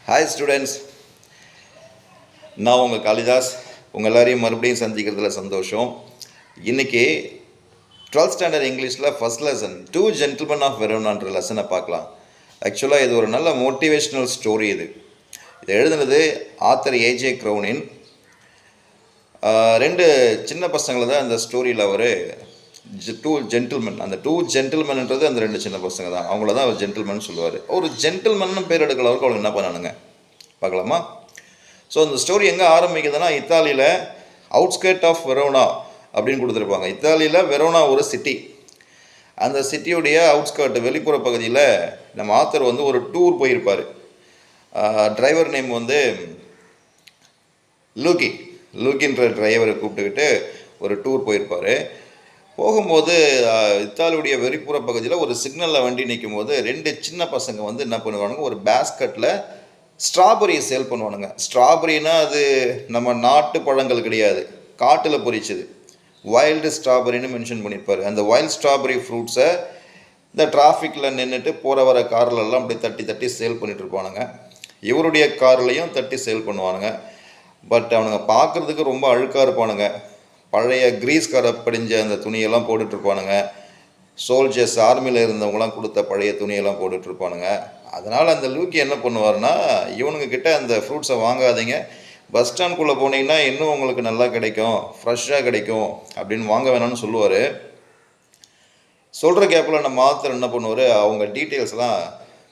Hi students, நான் உங்கள் காளிதாஸ். உங்கள் எல்லாரையும் மறுபடியும் சந்திக்கிறதுல சந்தோஷம். இன்றைக்கி 12th ஸ்டாண்டர்ட் இங்கிலீஷில் ஃபஸ்ட் லெசன் 2 ஜென்டில்மன் ஆஃப் வெரோனான்ற லெசனை பார்க்கலாம். ஆக்சுவலாக இது ஒரு நல்ல மோட்டிவேஷ்னல் ஸ்டோரி. இது எழுதுனது ஆத்தர் ஏஜே க்ரௌனின். 2 சின்ன பசங்களை தான் அந்த ஸ்டோரியில் அவர் 2 ஜென்டில்மன், அந்த 2 ஜென்டில்மன்ன்றது அந்த 2 சின்ன பசங்க தான், அவங்கள தான் அவர் ஜென்டில்மன் சொல்லுவார். ஒரு ஜென்டில்மன் பேர் எடுக்கிறவருக்கு அவங்களுக்கு என்ன பண்ணானுங்க பார்க்கலாமா? ஸோ அந்த ஸ்டோரி எங்கே ஆரம்பிக்குதுன்னா, இத்தாலியில் அவுட்ஸ்கர்ட் ஆஃப் வெரோனா அப்படின்னு கொடுத்துருப்பாங்க. இத்தாலியில் வெரோனா ஒரு சிட்டி. அந்த சிட்டியுடைய அவுட்ஸ்கர்ட் வெளிப்புற பகுதியில் நம்ம ஆத்தர் ஒரு டூர் போயிருப்பார். டிரைவர் நேம் லூக்கின்ற டிரைவரை கூப்பிட்டுக்கிட்டு ஒரு டூர் போயிருப்பார். போகும்போது இத்தாலியுடைய வெளிப்புற பகுதியில் ஒரு சிக்னலில் வண்டி நிற்கும் போது 2 சின்ன பசங்க என்ன பண்ணுவானுங்க, ஒரு பேஸ்கட்டில் ஸ்ட்ராபெரியை சேல் பண்ணுவானுங்க. ஸ்ட்ராபெரினா அது நம்ம நாட்டு பழங்கள் கிடையாது, காட்டில் பொரிச்சது. வைல்டு ஸ்ட்ராபெரின்னு மென்ஷன் பண்ணியிருப்பார். அந்த வைல்டு ஸ்ட்ராபெரி ஃப்ரூட்ஸை இந்த டிராஃபிக்கில் நின்றுட்டு போகிற வர கார்லெல்லாம் அப்படி தட்டி தட்டி சேல் பண்ணிகிட்டு இருப்பானுங்க. இவருடைய கார்லையும் தட்டி சேல் பண்ணுவானுங்க. பட் அவனுங்க பார்க்குறதுக்கு ரொம்ப அழுக்காக இருப்பானுங்க. பழைய கிரீஸ் கரை படிஞ்ச அந்த துணியெல்லாம் போட்டுட்ருப்பானுங்க. சோல்ஜர்ஸ் ஆர்மியில் இருந்தவங்களாம் கொடுத்த பழைய துணியெல்லாம் போட்டுட்ருப்பானுங்க. அதனால் அந்த லூக்கி என்ன பண்ணுவார்னா, இவனுங்க கிட்ட அந்த ஃப்ரூட்ஸை வாங்காதீங்க, பஸ் ஸ்டாண்ட்குள்ளே போனீங்கன்னா இன்னும் உங்களுக்கு நல்லா கிடைக்கும், ஃப்ரெஷ்ஷாக கிடைக்கும் அப்படின்னு வாங்க வேணாம்னு சொல்லுவார். சொல்கிற கேப்பில் நம்ம ஆத்தர் என்ன பண்ணுவார், அவங்க டீட்டெயில்ஸ்லாம்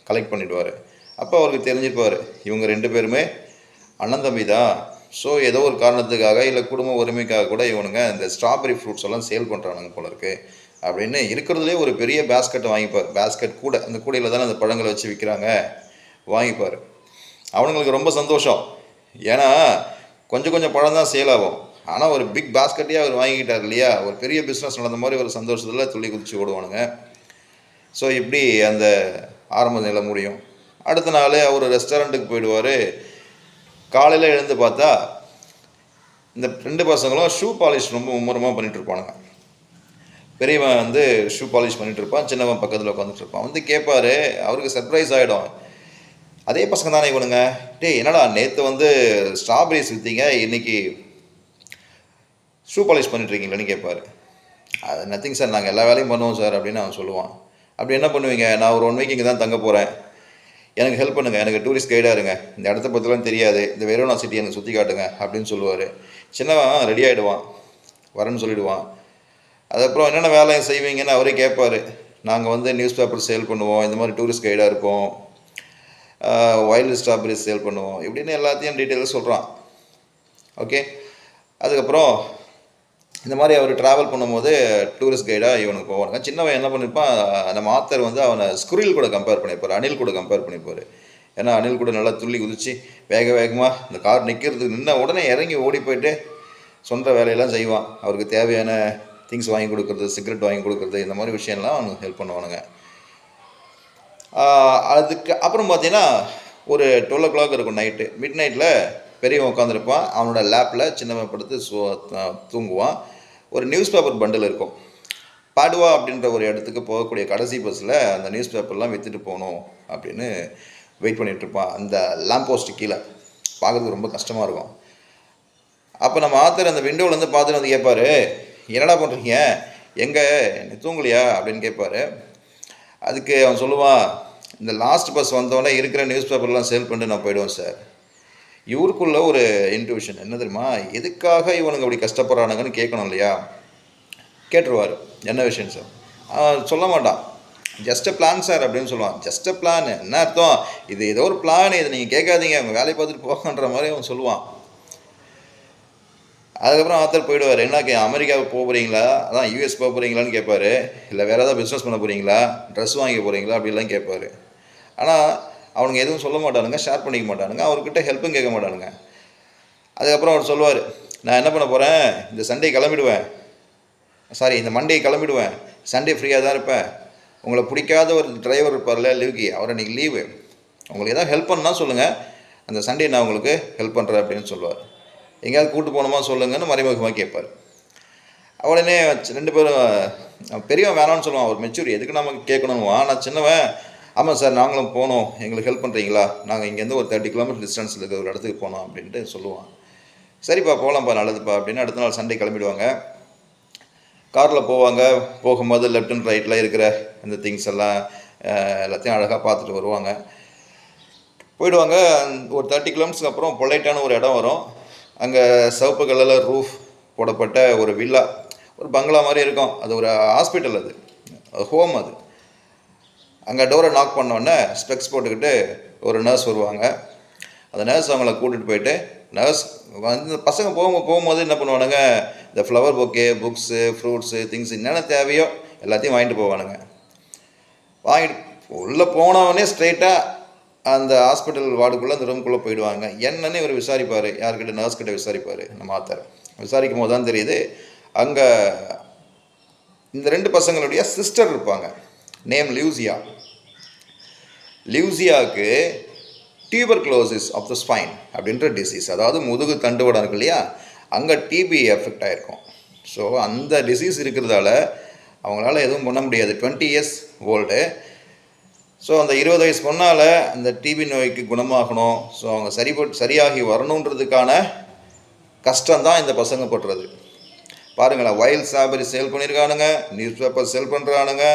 கலெக்ட் பண்ணிவிடுவார். அப்போ அவருக்கு தெரிஞ்சிருப்பார், இவங்க 2 பேருமே அண்ணன் தம்பி தான். ஸோ ஏதோ ஒரு காரணத்துக்காக இல்லை குடும்ப உரிமைக்காக கூட இவனுங்க இந்த ஸ்ட்ராபெரி ஃப்ரூட்ஸ் எல்லாம் சேல் பண்ணுறானுங்க போல இருக்குது அப்படின்னு இருக்கிறதுலே ஒரு பெரிய பேஸ்கெட்டை வாங்கிப்பார். பேஸ்கெட் கூட, அந்த கூடையில் தானே அந்த பழங்களை வச்சு விற்கிறாங்க, வாங்கிப்பார். அவனுங்களுக்கு ரொம்ப சந்தோஷம். ஏன்னா கொஞ்சம் பழம் தான் சேல் ஆகும், ஆனால் ஒரு பிக் பேஸ்கெட்டையே அவர் வாங்கிக்கிட்டார் இல்லையா. ஒரு பெரிய பிஸ்னஸ் நடந்த மாதிரி ஒரு சந்தோஷத்தில் துள்ளி குதிச்சு ஓடுவானுங்க. ஸோ இப்படி அந்த ஆரம்ப நிலை முடியும். அடுத்த நாள் அவர் ரெஸ்டாரண்ட்டுக்கு போயிடுவார். காலையில் எழுந்து பார்த்தா இந்த 2 பசங்களும் ஷூ பாலிஷ் ரொம்ப மும்முரமாக பண்ணிகிட்ருப்பானுங்க. பெரியவன் ஷூ பாலிஷ் பண்ணிகிட்ருப்பான், சின்னவன் பக்கத்தில் உட்காந்துட்ருப்பான். கேட்பார், அவருக்கு சர்ப்ரைஸ் ஆகிடும். அதே பசங்க தானே இவனுங்க, என்னடா நேற்று ஸ்ட்ராபெரிஸ் விற்றீங்க, இன்றைக்கி ஷூ பாலிஷ் பண்ணிட்டுருக்கீங்களேன்னு கேட்பார். அது நத்திங் சார், நாங்கள் எல்லா வேலையும் பண்ணுவோம் சார் அப்படின்னு அவன் சொல்லுவான். அப்படி என்ன பண்ணுவீங்க? நான் ஒரு 1 வீக் இங்கே தான் தங்க போகிறேன், எனக்கு ஹெல்ப் பண்ணுங்கள், எனக்கு டூரிஸ்ட் கைடாக இருங்க, இந்த இடத்த பற்றிலாம் தெரியாது, இந்த வெரோனா சிட்டி எனக்கு சுற்றி காட்டுங்க அப்படின்னு சொல்லுவார். சின்னவன் ரெடி ஆகிடுவான், வரேன்னு சொல்லிவிடுவான். அதுக்கப்புறம் என்னென்ன வேலை செய்வீங்கன்னு அவரே கேட்பார். நாங்கள் நியூஸ் பேப்பர் சேல் பண்ணுவோம், இந்த மாதிரி டூரிஸ்ட் கைடாக இருப்போம், வைல்டு ஸ்ட்ராபெரி சேல் பண்ணுவோம், இப்படின்னு எல்லாத்தையும் டீட்டெயில்ஸ் சொல்கிறான். ஓகே, அதுக்கப்புறம் இந்த மாதிரி அவர் ட்ராவல் பண்ணும்போது டூரிஸ்ட் கைடாக இவனுக்கு போவானுங்க. சின்னவன் என்ன பண்ணியிருப்பான், நம்ம ஆத்தர் அவனை ஸ்குரில் கூட கம்பேர் பண்ணியிருப்பார், அணில் கூட கம்பேர் பண்ணியிருப்பார். ஏன்னா அணில் கூட நல்லா துள்ளி குதிச்சு வேகமாக இந்த கார் நிற்கிறதுக்கு நின்ன உடனே இறங்கி ஓடி போயிட்டு சொந்த வேலையெல்லாம் செய்வான். அவருக்கு தேவையான திங்ஸ் வாங்கி கொடுக்குறது, சிகரெட் வாங்கி கொடுக்குறது, இந்த மாதிரி விஷயம்லாம் அவனுக்கு ஹெல்ப் பண்ணுவானுங்க. அதுக்கு அப்புறம் பார்த்தீங்கன்னா ஒரு 12 o'clock இருக்கும், நைட்டு மிட் நைட்டில் பெரியவன் உட்காந்துருப்பான். அவனோட லேப்பில் சின்னவன் படுத்து தூங்குவான். ஒரு நியூஸ் பேப்பர் பண்டில் இருக்கும். பாடுவா அப்படின்ற ஒரு இடத்துக்கு போகக்கூடிய கடைசி பஸ்ஸில் அந்த நியூஸ் பேப்பர்லாம் விற்றுட்டு போகணும் அப்படின்னு வெயிட் பண்ணிகிட்ருப்பான். அந்த லேம்ப் போஸ்ட்டு கீழே பார்க்குறதுக்கு ரொம்ப கஷ்டமாக இருக்கும். அப்போ நம்ம ஆத்தர் அந்த விண்டோவிலேருந்து பார்த்துட்டு கேட்பார், என்னடா பண்ணுறீங்க, எங்கே தூங்கலையா அப்படின்னு கேட்பார். அதுக்கு அவன் சொல்லுவான், இந்த லாஸ்ட் பஸ் வந்தோடனே இருக்கிற நியூஸ் பேப்பர்லாம் சேல் பண்ணிட்டு நான் போயிடுவேன் சார். இவருக்குள்ள ஒரு இன்ட்யூஷன் என்ன தெரியுமா, எதுக்காக இவனுங்க அப்படி கஷ்டப்படுறானுங்கன்னு கேட்கணும் இல்லையா. கேட்டுருவார், என்ன விஷயம் சார்? சொல்ல மாட்டான். ஜஸ்ட் அ பிளான் சார் அப்படின்னு சொல்லுவான். ஜஸ்ட் அ பிளான் என்ன அர்த்தம், இது ஏதோ ஒரு பிளான், இதை நீங்கள் கேட்காதீங்க, அவங்க வேலையை பார்த்துட்டு போகன்ற மாதிரி அவன் சொல்லுவான். அதுக்கப்புறம் ஆத்தர் போயிடுவார். என்ன அமெரிக்காவுக்கு போக போகிறீங்களா, அதான் யூஎஸ் போக போகிறீங்களான்னு கேட்பார். இல்லை வேறு ஏதாவது பிஸ்னஸ் பண்ண போகிறீங்களா, ட்ரெஸ் வாங்க போகிறீங்களா அப்படிலாம் கேட்பார். ஆனால் அவனுங்க எதுவும் சொல்ல மாட்டானுங்க, ஷேர் பண்ணிக்க மாட்டானுங்க, அவர்கிட்ட ஹெல்ப்பும் கேட்க மாட்டானுங்க. அதுக்கப்புறம் அவர் சொல்லுவார், நான் என்ன பண்ண போகிறேன், இந்த சண்டே கிளம்பிடுவேன், இந்த மண்டே கிளம்பிடுவேன், சண்டே ஃப்ரீயாக தான் இருப்பேன். உங்களை பிடிக்காத ஒரு டிரைவர் இருப்பார்ல லூக்கி, அவர் அன்றைக்கி லீவு, உங்களுக்கு எதாவது ஹெல்ப் பண்ணால் சொல்லுங்கள், அந்த சண்டே நான் உங்களுக்கு ஹெல்ப் பண்ணுறேன் அப்படின்னு சொல்லுவார். எங்கேயாவது கூப்பிட்டு போகணுமா சொல்லுங்கன்னு மறைமுகமாக கேட்பார். உடனே 2 பேரும், பெரியவன் வேணான்னு சொல்லுவான், அவர் மெச்சூர் எதுக்கு நமக்கு கேட்கணுமா, நான் சின்னவன் ஆமாம் சார், நாங்களும் போனோம், எங்களுக்கு ஹெல்ப் பண்ணுறீங்களா, நாங்கள் இங்கேருந்து ஒரு 30 கிலோமீட்டர் டிஸ்டன்ஸில் இருக்கிற ஒரு இடத்துக்கு போனோம் அப்படின்ட்டு சொல்லுவான். சரிப்பா போகலாம்ப்பா, நல்லதுப்பா அப்படின்னு அடுத்த நாள் சண்டே கிளம்பிடுவாங்க. காரில் போவாங்க. போகும்போது லெஃப்ட் அண்ட் ரைட்டில் இருக்கிற இந்த திங்ஸ் எல்லாம் எல்லாத்தையும் அழகாக பார்த்துட்டு வருவாங்க. போயிடுவாங்க. ஒரு 30 கிலோமீட்டர்ஸ்க்கு அப்புறம் பொலைட்டான ஒரு இடம் வரும். அங்கே சிவப்பு கலரில் ரூஃப் போடப்பட்ட ஒரு வில்லா, ஒரு பங்களா மாதிரி இருக்கும். அது ஒரு ஹாஸ்பிட்டல், அது ஹோம். அது அங்கே டோரை நாக் பண்ணோடனே ஸ்பெக்ஸ் போட்டுக்கிட்டு ஒரு நர்ஸ் வருவாங்க. அந்த நர்ஸ் அவங்கள கூட்டிகிட்டு போயிட்டு, நர்ஸ் வந்து பசங்க போகும்போது என்ன பண்ணுவானுங்க, இந்த flower bouquet, books, fruits, things என்னென்ன தேவையோ எல்லாத்தையும் வாங்கிட்டு போவானுங்க. வாங்கிட்டு உள்ளே போனவொடனே ஸ்ட்ரெயிட்டாக அந்த ஹாஸ்பிட்டல் வார்டுக்குள்ளே அந்த ரூம்குள்ளே போயிடுவாங்க. என்னன்னு இவர் விசாரிப்பார், யார்கிட்ட, நர்ஸ்கிட்ட விசாரிப்பார். நம்ம ஆத்தர் விசாரிக்கும் போது தான் தெரியுது, அங்கே இந்த 2 பசங்களுடைய சிஸ்டர் இருப்பாங்க. Name Lucia. லியூசியாவுக்கு டியூபர்குலோசிஸ் ஆஃப் த ஸ்பைன் அப்படின்ற டிசீஸ், அதாவது முதுகு தண்டுவடம் இருக்கு இல்லையா, அங்கே டிபி எஃபெக்ட் ஆகிருக்கும். ஸோ அந்த டிசீஸ் இருக்கிறதால அவங்களால எதுவும் பண்ண முடியாது. 20 இயர்ஸ் ஓல்டு. ஸோ அந்த 20 வயசு பொண்ணால் அந்த டிபி நோய்க்கு குணமாகணும், ஸோ அவங்க சரியாகி வரணுன்றதுக்கான கஷ்டம்தான் இந்த பசங்க பட்டுறது. பாருங்களேன், வைல்ட் ஸ்ட்ராபெரி சேல் பண்ணியிருக்கானுங்க, நியூஸ் பேப்பர் சேல் பண்ணுறானுங்க,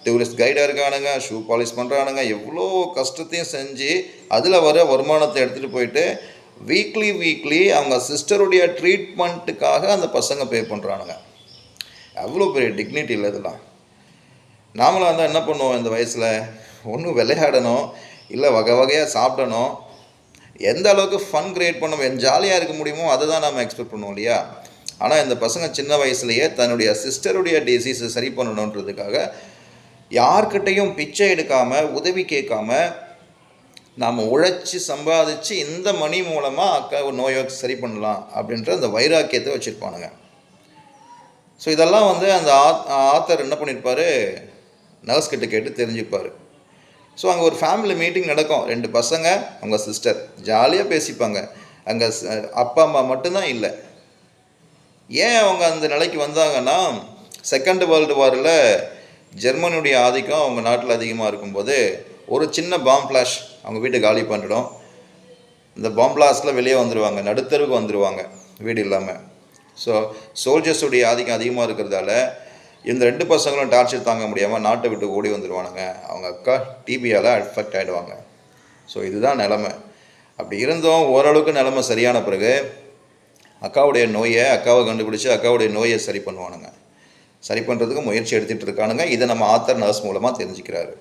டூரிஸ்ட் கைடாக இருக்கானுங்க, ஷூ பாலிஷ் பண்ணுறானுங்க, எவ்வளோ கஷ்டத்தையும் செஞ்சு அதில் வர வருமானத்தை எடுத்துகிட்டு போயிட்டு வீக்லி அவங்க சிஸ்டருடைய ட்ரீட்மெண்ட்டுக்காக அந்த பசங்க பே பண்ணுறானுங்க. அவ்வளோ பெரிய டிக்னிட்டி இல்லை இதெல்லாம். நாமளாக இருந்தால் என்ன பண்ணுவோம் இந்த வயசில்? ஒன்று விளையாடணும், இல்லை வகை வகையாக சாப்பிடணும், எந்த அளவுக்கு ஃபன் க்ரியேட் பண்ண ஜாலியாக இருக்க முடியுமோ அதை தான் நம்ம எக்ஸ்பெக்ட் பண்ணுவோம் இல்லையா? ஆனால் இந்த பசங்க சின்ன வயசுலேயே தன்னுடைய சிஸ்டருடைய டிசீஸை சரி பண்ணணுன்றதுக்காக யார்கிட்டையும் பிச்சை எடுக்காமல், உதவி கேட்காம, நாம் உழைச்சி சம்பாதிச்சு இந்த மணி மூலமாக அக்கா நோயை சரி பண்ணலாம் அப்படின்ற அந்த வைராக்கியத்தை வச்சுருப்பானுங்க. ஸோ இதெல்லாம் வந்து அந்த ஆத்தர் என்ன பண்ணியிருப்பார், நர்ஸ் கிட்ட கேட்டு தெரிஞ்சுப்பார். ஸோ அங்கே ஒரு ஃபேமிலி மீட்டிங் நடக்கும். 2 பசங்க, அவங்க சிஸ்டர் ஜாலியாக பேசிப்பாங்க. அங்கே அப்பா அம்மா மட்டும்தான் இல்லை. ஏன் அவங்க அந்த நிலைக்கு வந்தாங்கன்னா, செகண்ட் வேர்ல்டு வாரில் ஜெர்மனியுடைய ஆதிக்கம் அவங்க நாட்டில் அதிகமாக இருக்கும்போது ஒரு சின்ன பாம் ஃப்ளாஷ் அவங்க வீட்டை காலி பண்ணிடும். இந்த பாம் பிளாஸ்டில் வெளியே வந்துடுவாங்க, நடுத்தருக்கு வந்துடுவாங்க வீடு இல்லாமல். ஸோ சோல்ஜர்ஸுடைய ஆதிக்கம் அதிகமாக இருக்கிறதால இந்த 2 பசங்களும் டார்ச்சர் தாங்க முடியாமல் நாட்டை விட்டு ஓடி வந்துடுவானுங்க. அவங்க அக்கா டிபியால் அஃபெக்ட் ஆகிடுவாங்க. ஸோ இதுதான் நிலமை. அப்படி இருந்தும் ஓரளவுக்கு நிலமை சரியான பிறகு அக்காவை கண்டுபிடிச்சி அக்காவுடைய நோயை சரி பண்ணுவானுங்க. சரி பண்ணுறதுக்கு முயற்சி எடுத்துகிட்டு இருக்கானுங்க. இதை நம்ம ஆத்தர் நர்ஸ் மூலமாக தெரிஞ்சுக்கிறாரு.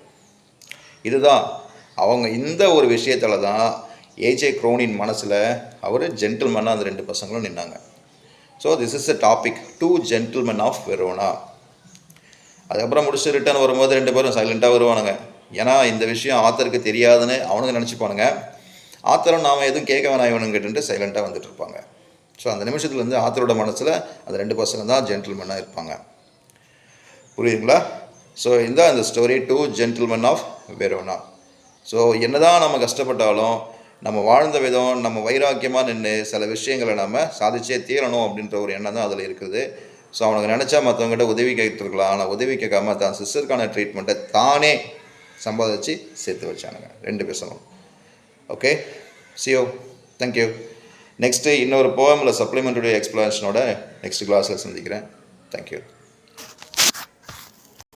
இதுதான் அவங்க இந்த ஒரு விஷயத்தில் தான் ஏஜே க்ரோனின் மனசில் அவர் ஜென்டில்மேனாக அந்த 2 பசங்களும் நின்னாங்க. So this is a topic, 2 gentlemen of Verona. அதுக்கப்புறம் முடிச்சு ரிட்டர்ன் வரும்போது 2 பேரும் சைலண்ட்டாக வருவானுங்க. ஏன்னா இந்த விஷயம் ஆத்தருக்கு தெரியாதுன்னு அவனுங்க நினச்சிப்பானுங்க. ஆத்தரும் நாம் எதுவும் கேட்க வேணாம் இவனுங்க கேட்டுட்டு சைலண்ட்டாக வந்துட்டு இருப்பாங்க. ஸோ அந்த நிமிஷத்துலேருந்து ஆத்தரோட மனசில் அந்த 2 பசங்க தான் ஜென்டில்மேனாக இருப்பாங்க. புரியுதுங்களா? ஸோ இந்த story 2 gentlemen of Verona. So என்ன தான் நம்ம கஷ்டப்பட்டாலும் நம்ம வாழ்ந்த விதம், நம்ம வைராக்கியமாக நின்று சில விஷயங்களை நம்ம சாதிச்சே தீரணும் அப்படின்ற ஒரு எண்ணம் தான் அதில் இருக்குது. ஸோ அவனுக்கு நினச்சா மற்றவங்ககிட்ட உதவி கேட்டுருக்கலாம், ஆனால் உதவி கேட்காம தான் சிஸ்டருக்கான ட்ரீட்மெண்ட்டை தானே சம்பாதிச்சு சேர்த்து வச்சானுங்க 2 பேசணும். Okay, சியோ, thank you. நெக்ஸ்ட்டு இன்னொரு போயமில் சப்ளிமெண்ட்டரி எக்ஸ்ப்ளனேஷனோட நெக்ஸ்ட் கிளாஸில் சந்திக்கிறேன். தேங்க்யூ.